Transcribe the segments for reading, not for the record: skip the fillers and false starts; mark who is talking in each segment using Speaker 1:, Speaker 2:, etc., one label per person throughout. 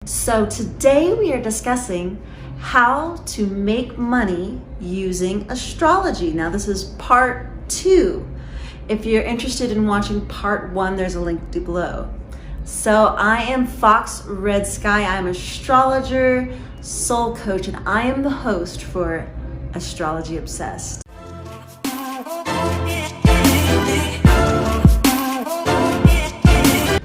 Speaker 1: So today we are discussing how to make money using astrology. Now this is part 2. If you're interested in watching part 1, there's a link below. So I am Fox Red Sky. I'm an astrologer, soul coach, and I am the host for Astrology Obsessed.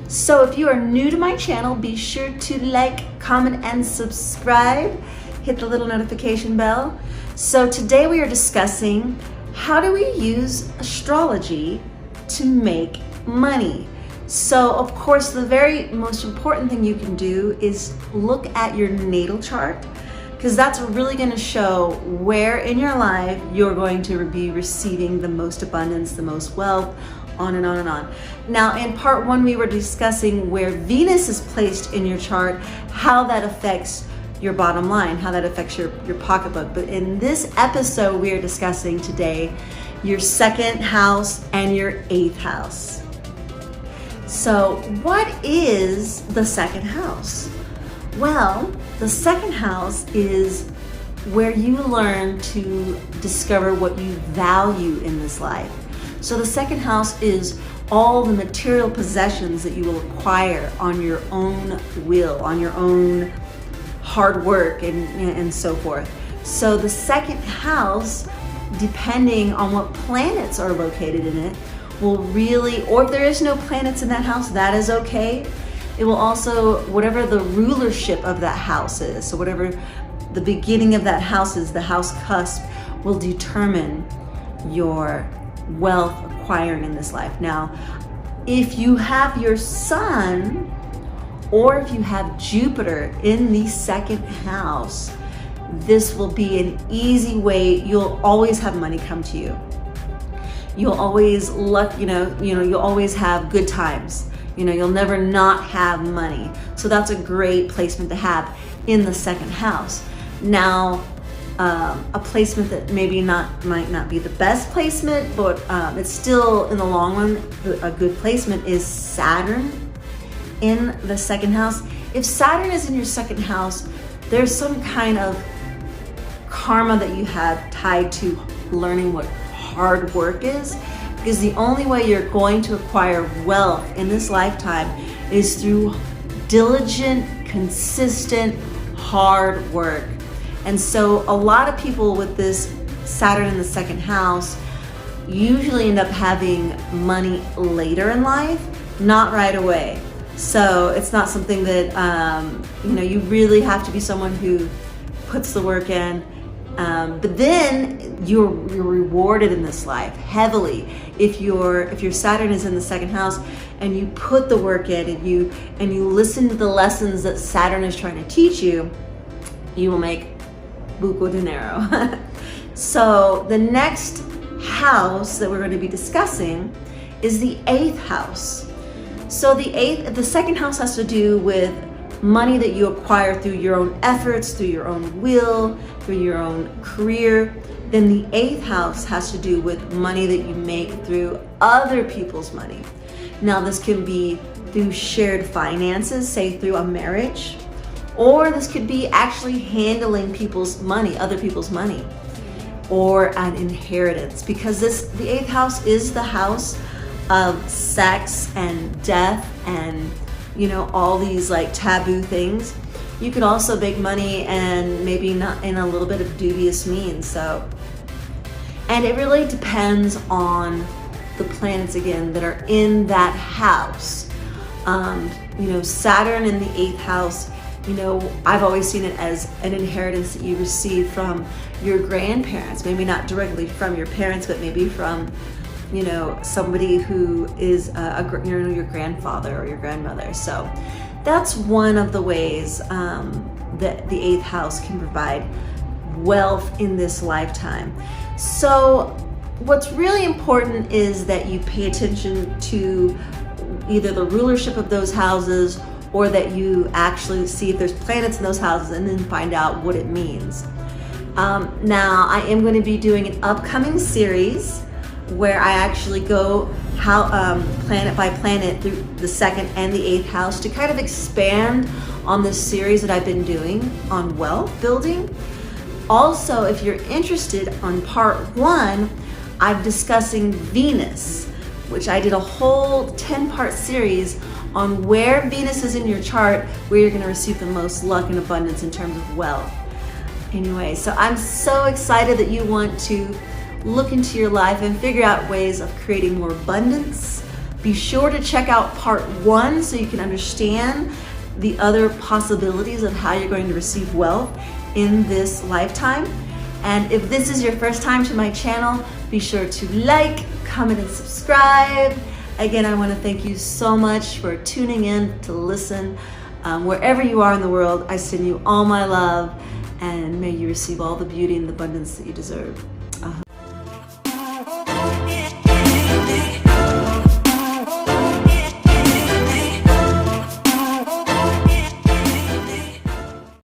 Speaker 1: So if you are new to my channel, be sure to like, comment, and subscribe. Hit the little notification bell. So today we are discussing how do we use astrology to make money. So of course, the very most important thing you can do is look at your natal chart, because that's really going to show where in your life you're going to be receiving the most abundance, the most wealth, on and on and on. Now in part 1, we were discussing where Venus is placed in your chart, how that affects your bottom line, how that affects your pocketbook. But in this episode, we are discussing today your 2nd house and your 8th house. So what is the 2nd house? Well, the 2nd house is where you learn to discover what you value in this life. So the 2nd house is all the material possessions that you will acquire on your own will, on your own hard work and so forth. So the 2nd house, depending on what planets are located in it, will really, or if there is no planets in that house, that is okay. It will also, whatever the rulership of that house is, so whatever the beginning of that house is, the house cusp will determine your wealth acquiring in this life. Now, if you have your sun or if you have Jupiter in the 2nd house, this will be an easy way. You'll always have money come to you. You'll always you'll always have good times. You'll never not have money. So that's a great placement to have in the 2nd house. Now, a placement that maybe might not be the best placement, but it's still in the long run a good placement is Saturn in the 2nd house. If Saturn is in your 2nd house, there's some kind of karma that you have tied to learning what hard work is, because the only way you're going to acquire wealth in this lifetime is through diligent, consistent, hard work. And so a lot of people with this Saturn in the 2nd house usually end up having money later in life, not right away. So it's not something that, you really have to be someone who puts the work in. But then you're rewarded in this life heavily if your Saturn is in the 2nd house and you put the work in and you listen to the lessons that Saturn is trying to teach you, you will make buco dinero. So the next house that we're going to be discussing is the 8th house. So the 2nd house has to do with money that you acquire through your own efforts, through your own will, through your own career. Then the 8th house has to do with money that you make through other people's money. Now this can be through shared finances, say through a marriage, or this could be actually handling people's money, other people's money, or an inheritance, because the 8th house is the house of sex and death and all these like taboo things. You could also make money and maybe not in a little bit of dubious means. So, and it really depends on the planets again that are in that house. Saturn in the 8th house, I've always seen it as an inheritance that you receive from your grandparents. Maybe not directly from your parents, but maybe from somebody who is your grandfather or your grandmother. So that's one of the ways that the 8th house can provide wealth in this lifetime. So what's really important is that you pay attention to either the rulership of those houses, or that you actually see if there's planets in those houses and then find out what it means. Now I am going to be doing an upcoming series where I actually go how planet by planet through the 2nd and the 8th house to kind of expand on this series that I've been doing on wealth building. Also, if you're interested, on part 1, I'm discussing Venus, which I did a whole 10-part series on where Venus is in your chart, where you're going to receive the most luck and abundance in terms of wealth. Anyway, so I'm so excited that you want to look into your life and figure out ways of creating more abundance. Be sure to check out part 1 so you can understand the other possibilities of how you're going to receive wealth in this lifetime. And if this is your first time to my channel, be sure to like, comment, and subscribe. Again, I want to thank you so much for tuning in to listen. Wherever you are in the world, I send you all my love, and may you receive all the beauty and the abundance that you deserve.